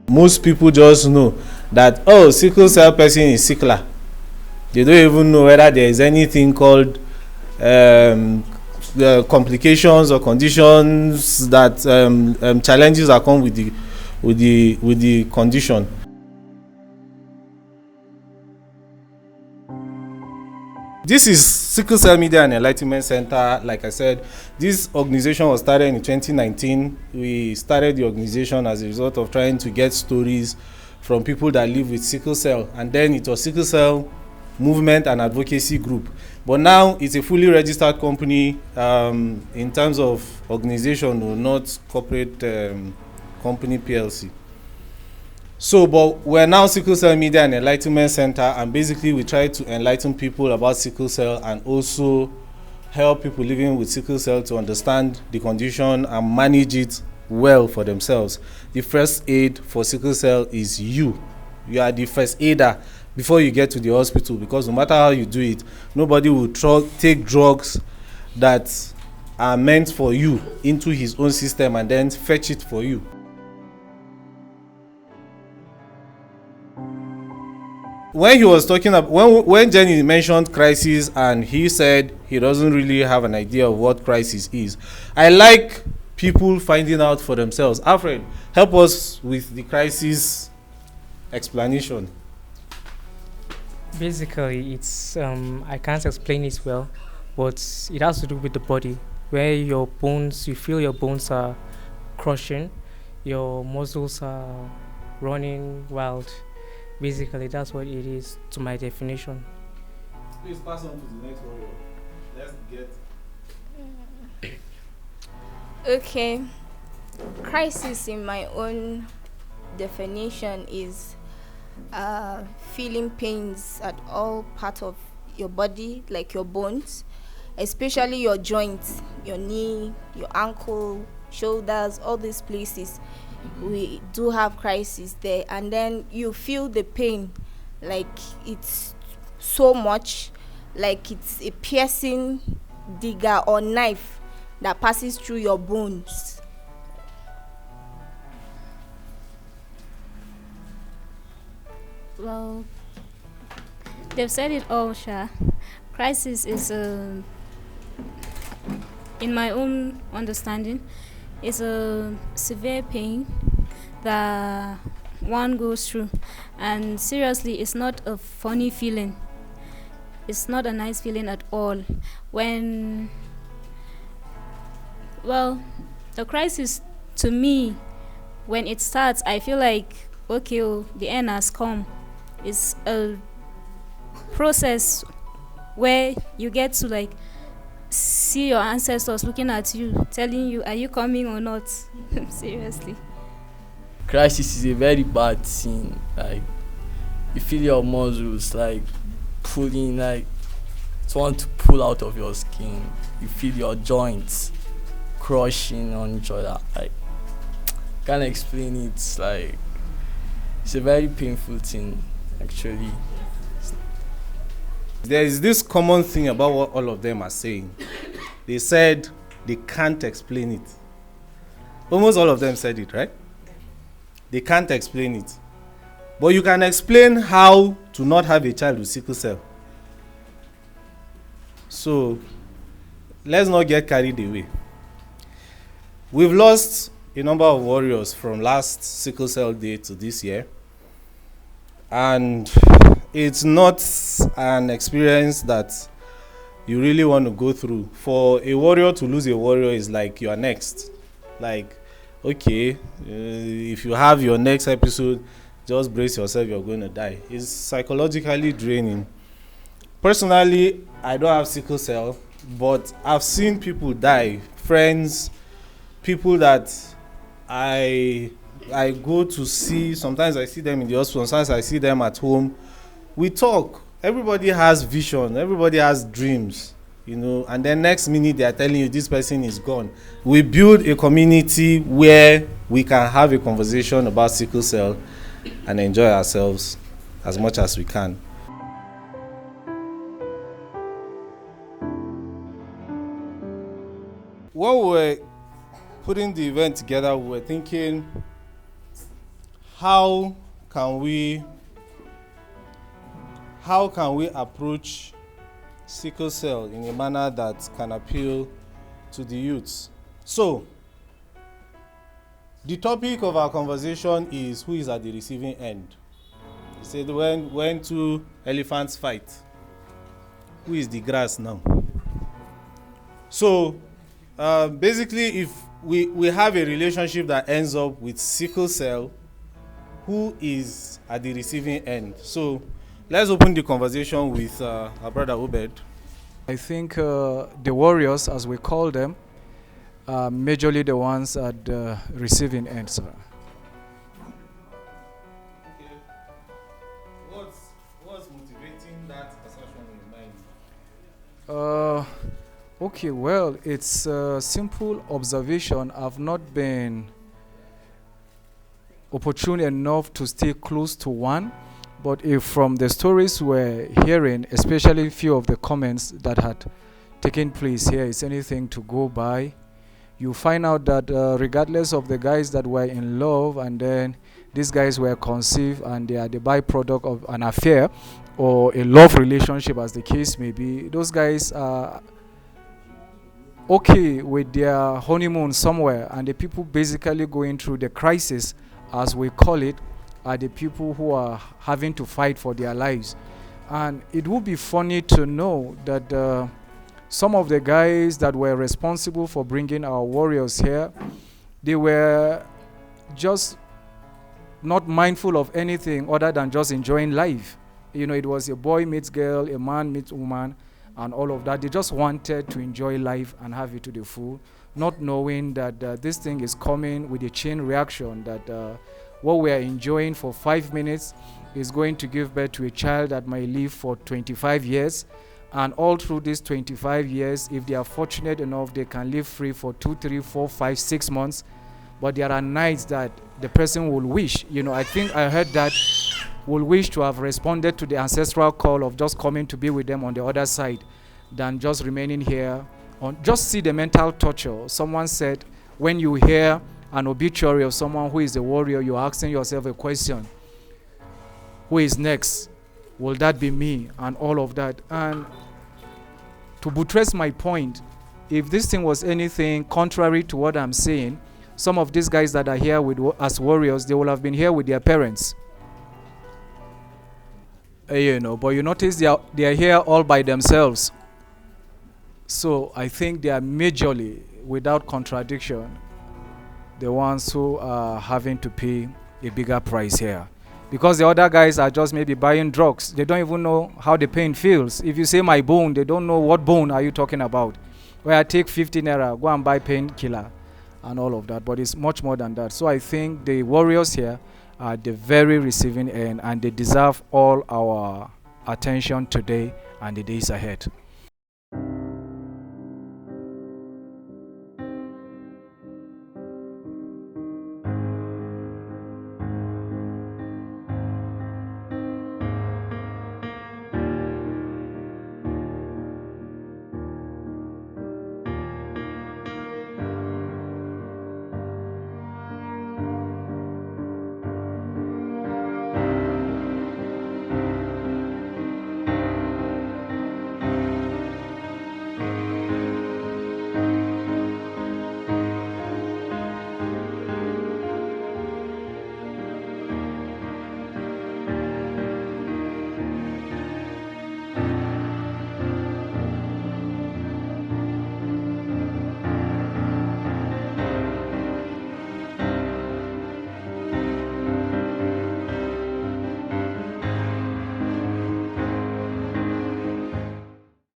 Most people just know that, oh, sickle cell person is sickler. They don't even know whether there is anything called the complications or conditions that challenges that come with the condition. This is Sickle Cell Media and Enlightenment Center. Like I said, this organization was started in 2019. We started the organization as a result of trying to get stories from people that live with sickle cell, and then it was Sickle Cell Movement and Advocacy Group. But now it's a fully registered company in terms of organization, or not corporate company PLC. So, but we're now Sickle Cell Media and Enlightenment Center, and basically we try to enlighten people about sickle cell and also help people living with sickle cell to understand the condition and manage it well for themselves. The first aid for sickle cell is you. You are the first aider before you get to the hospital, because no matter how you do it, nobody will take drugs that are meant for you into his own system and then fetch it for you. When he was talking about, when Jenny mentioned crisis and he said he doesn't really have an idea of what crisis is, I like people finding out for themselves. Alfred, help us with the crisis explanation. Basically, it's I can't explain it well, but it has to do with the body, where your bones, you feel your bones are crushing, your muscles are running wild. Basically, that's what it is to my definition. Please pass on to the next warrior. Let's get. Okay. Crisis, in my own definition, is feeling pains at all part of your body, like your bones, especially your joints, your knee, your ankle, shoulders, all these places. We do have crisis there, and then you feel the pain, like it's so much, like it's a piercing dagger or knife that passes through your bones. Well, they've said it all, Sha. Crisis is in my own understanding, is a severe pain that one goes through, and seriously, it's not a funny feeling. It's not a nice feeling at all. When, well, the crisis, to me, when it starts, I feel like, okay, the end has come. It's a process where you get to like see your ancestors looking at you, telling you, are you coming or not? Seriously. Crisis is a very bad thing. Like, you feel your muscles like pulling, like it's want to pull out of your skin. You feel your joints crushing on each other. Like, can't explain it. Like, it's a very painful thing, actually. There is this common thing about what all of them are saying. They said they can't explain it. Almost all of them said it, right? They can't explain it. But you can explain how to not have a child with sickle cell. So let's not get carried away. We've lost a number of warriors from last sickle cell day to this year. And it's not an experience that you really want to go through. For a warrior to lose a warrior is like you are next. Like, okay, if you have your next episode, just brace yourself, you're going to die. It's psychologically draining. Personally, I don't have sickle cell, but I've seen people die. Friends, people that I go to see. Sometimes I see them in the hospital, sometimes I see them at home. We talk. Everybody has vision. Everybody has dreams, you know. And then next minute they are telling you this person is gone. We build a community where we can have a conversation about sickle cell and enjoy ourselves as much as we can. When we were putting the event together, we were thinking, how can we approach sickle cell in a manner that can appeal to the youths? So, the topic of our conversation is who is at the receiving end. You said when two elephants fight, who is the grass now? So, basically, if we have a relationship that ends up with sickle cell, who is at the receiving end? So, let's open the conversation with our brother Obed. I think the warriors, as we call them, are majorly the ones at the receiving end, sir. Okay. What's motivating that assertion in your mind? Okay, well, it's a simple observation. I've not been opportune enough to stay close to one, but if from the stories we're hearing, especially few of the comments that had taken place here, is anything to go by, you find out that regardless of the guys that were in love and then these guys were conceived and they are the byproduct of an affair or a love relationship, as the case may be, those guys are okay with their honeymoon somewhere, and the people basically going through the crisis, as we call it, are the people who are having to fight for their lives. And it would be funny to know that some of the guys that were responsible for bringing our warriors here, they were just not mindful of anything other than just enjoying life. You know, it was a boy meets girl, a man meets woman, and all of that. They just wanted to enjoy life and have it to the full, not knowing that this thing is coming with a chain reaction, that what we are enjoying for 5 minutes is going to give birth to a child that might live for 25 years. And all through these 25 years, if they are fortunate enough, they can live free for 2, 3, 4, 5, 6 months. But there are nights that the person will wish, you know, I think I heard that, will wish to have responded to the ancestral call of just coming to be with them on the other side than just remaining here. Just see the mental torture. Someone said, when you hear an obituary of someone who is a warrior, you're asking yourself a question: who is next? Will that be me? And all of that. And to buttress my point, if this thing was anything contrary to what I'm saying, some of these guys that are here with as warriors, they will have been here with their parents. You know, but you notice they are here all by themselves. So I think they are majorly, without contradiction, the ones who are having to pay a bigger price here. Because the other guys are just maybe buying drugs. They don't even know how the pain feels. If you say my bone, they don't know what bone are you talking about. Where I take 50 naira, go and buy painkiller and all of that. But it's much more than that. So I think the warriors here are the very receiving end, and they deserve all our attention today and the days ahead.